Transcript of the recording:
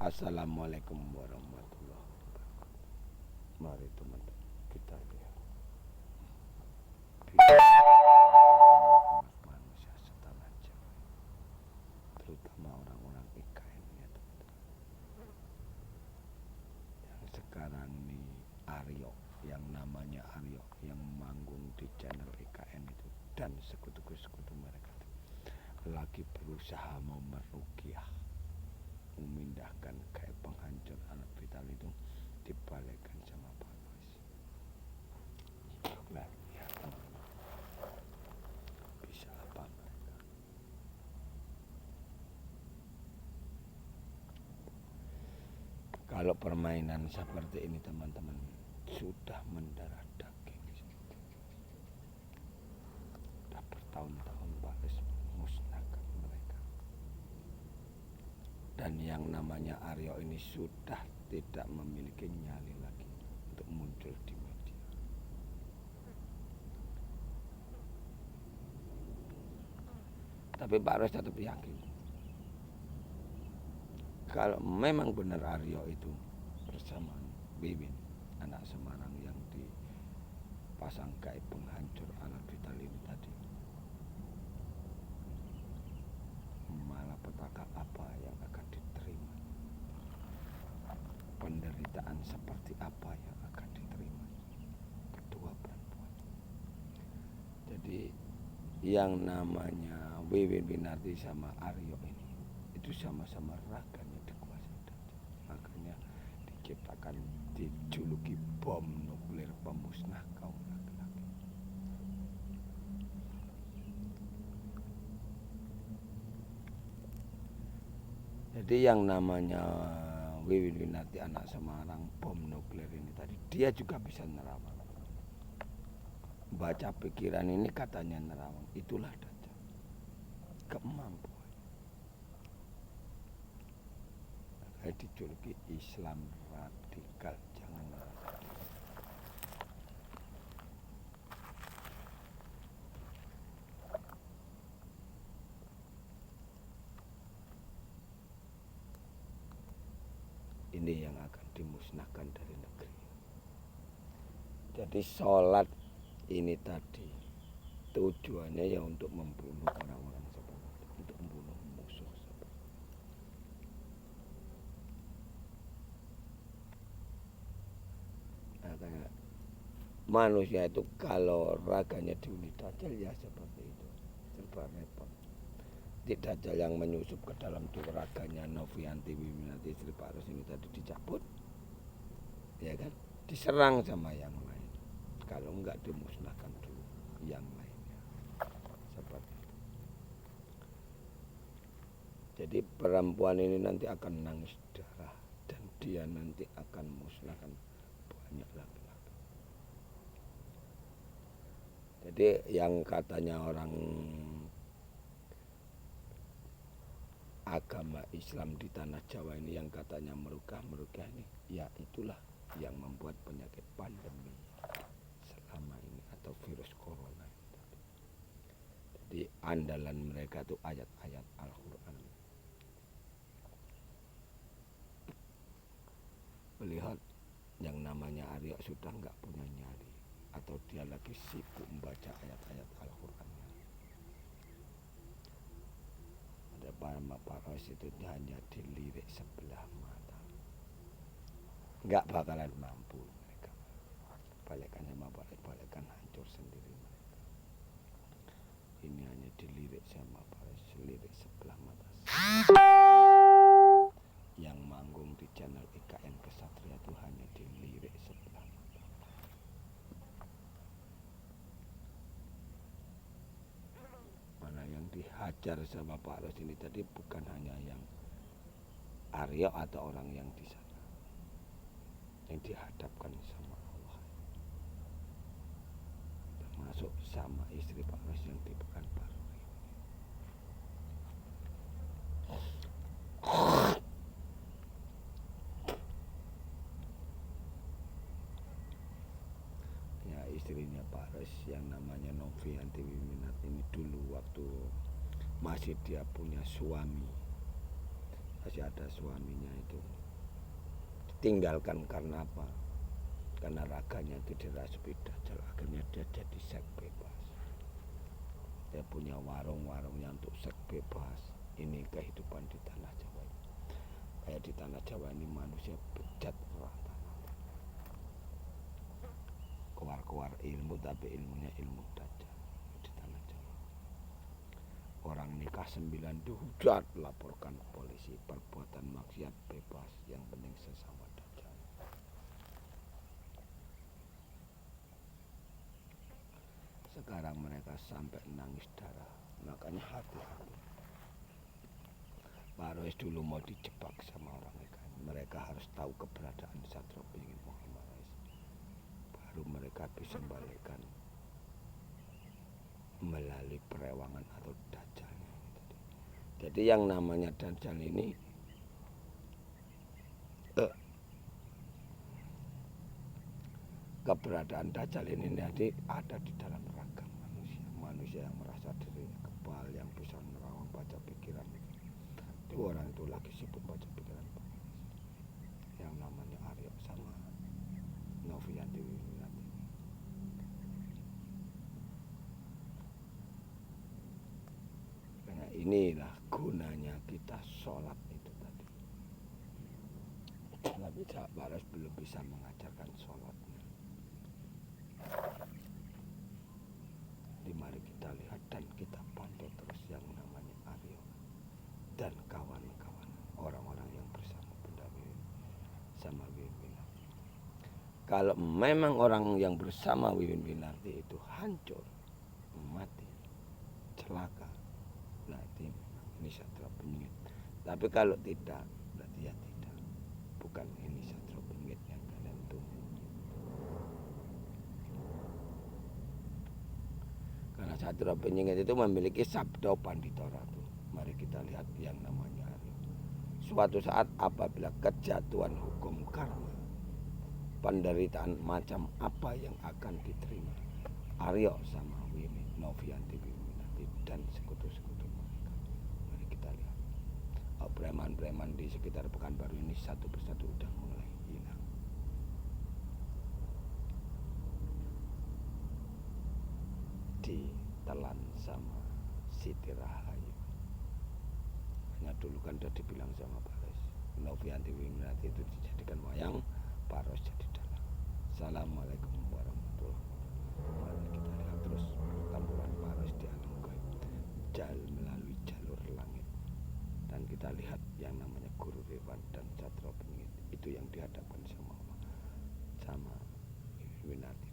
Assalamualaikum warahmatullahi wabarakatuh. Mari teman-teman kita lihat manusia setanah Jawa, terutama orang-orang IKN ya teman-teman. Yang sekarang nih Aryo, yang namanya Aryo, yang manggung di channel IKN itu dan sekutu-sekutu mereka itu lagi berusaha mau meruqyah, memindahkan kayak penghancur alat vital itu dibalikkan sama Pak Rois. Nah, ya, bisa apa mereka? Kalau permainan seperti ini teman-teman sudah mendarah daging, sudah bertahun-tahun Pak Rois musnahkan mereka. Dan yang namanya Aryo ini sudah tidak memiliki nyali lagi untuk muncul di media. Tapi Pak Rois tetap yakin kalau memang benar Aryo itu bersama Wiwin, anak Semarang yang dipasang kayak penghancur alat vital ini tadi, malapetaka apa yang akan diterima, penderitaan seperti apa yang akan diterima kedua perempuan. Jadi yang namanya Wiwin Winarti sama Aryo ini itu sama-sama raganya dikuasai Dajjal. Makanya diciptakan, dijuluki bom nuklir pemusnah kaum laki-laki. Jadi yang namanya Wiwin Winarti anak Semarang, bom nuklir ini tadi, dia juga bisa nerawang. Baca pikiran ini katanya nerawang, itulah Dajjal. Kemampuan. Makanya dijuluki Islam radikal, jangan radikal. Ini yang akan dimusnahkan dari negeri. Jadi sholat ini tadi tujuannya ya untuk membunuh orang-orang seperti itu, untuk membunuh musuh seperti itu. Makanya manusia itu kalau raganya diundi Dajjal ya seperti itu, serba repot. Dajjal yang menyusup ke dalam tubuh raganya Novianti Wiwinarti istri Pak Rois ini tadi dicabut, ya kan, diserang sama yang lain. Kalau enggak dimusnahkan dulu yang lainnya, seperti itu. Jadi perempuan ini nanti akan nangis darah dan dia nanti akan musnahkan banyak laki-laki. Jadi yang katanya orang agama Islam di tanah Jawa ini yang katanya meruqyah ini, ya itulah yang membuat penyakit pandemi selama ini atau virus corona ini tadi. Jadi andalan mereka itu ayat-ayat Al-Quran. Melihat yang namanya Aryo sudah nggak punya nyali atau dia lagi sibuk membaca ayat-ayat Al-Quran. Ada Pak Rois itu hanya dilirik sebelah mata, nggak bakalan mampu mereka. Balikan sama Pak Rois, balikan hancur sendiri mereka. Ini hanya dilirik sama Pak Rois, lirik sebelah mata. Yang manggung di channel IKN Kesatria itu hanya dilirik sebelah mata. Mana yang dihajar sama Pak Rois ini tadi bukan hanya yang Aryo atau orang yang di sana, yang dihadapkan sama Allah, termasuk sama istri Pak Rois yang di Pekanbaru ini. Ya, istrinya Pak Rois yang namanya Novianti Wiwinarti ini dulu waktu masih dia punya suami, masih ada suaminya itu, tinggalkan karena apa? Karena raganya itu dirasuki Dajjal, akhirnya dia jadi seks bebas. Dia punya warung-warungnya untuk seks bebas. Ini kehidupan di tanah Jawa. Kayak di tanah Jawa ini manusia bejat rata. Keluar-keluar ilmu, tapi ilmunya ilmu Dajjal di tanah Jawa. Orang nikah 9 dihujat, laporkan polisi, perbuatan maksiat bebas, yang penting sesama Dajjal. Sekarang mereka sampai nangis darah, makanya hati-hati. Pak Rois dulu mau dijebak sama orang mereka harus tahu keberadaan Satrio Beringin Muhammad Rais, baru mereka bisa membalikkan melalui perewangan atau Dajjalnya. Jadi yang namanya Dajjal ini keberadaan Dajjal ini nanti ada di dalam ragam manusia yang merasa dirinya kebal, yang bisa menerawang baca pikiran. Itu orang itu lagi sibuk baca pikiran yang namanya Aryo sama Novianti Wiminati. Karena inilah gunanya kita sholat itu tadi. Tapi Pak Rois belum bisa mengajarkan sholatnya. Mari kita lihat dan kita pantau terus yang namanya Aryo dan kawan-kawan, orang-orang yang bersama Bunda Wiwin sama Wiwin Winarti. Kalau memang orang yang bersama Wiwin Winarti itu hancur, mati, celaka, berarti ini Satrio Beringin. Tapi kalau tidak, berarti ya tidak, bukan ini Satrio Beringin yang kalian tunggu. Karena Satrio Beringin itu memiliki sabda Pandita Ratu. Mari kita lihat yang namanya Aryo. Suatu saat apabila kejatuhan hukum karma, penderitaan macam apa yang akan diterima Aryo sama Wiwin, Novianti Wiminati dan sekutu-sekutu mereka. Mari kita lihat. Preman-preman di sekitar Pekanbaru ini satu persatu udah mulai hilang. Ditelan sama Siti Rahayu. Hanya dulu kan udah dibilang sama Pak Rois, Novianti Wiminati itu dijadikan wayang, Pak Rois jadi dalang. Assalamualaikum warahmatullahi wabarakatuh. Mari kita lihat terus pertempuran Pak Rois di alam gaib melalui jalur langit. Dan kita lihat yang namanya Guru Rewan dan Satrio Beringin itu yang dihadapkan sama Wiwin Winarti.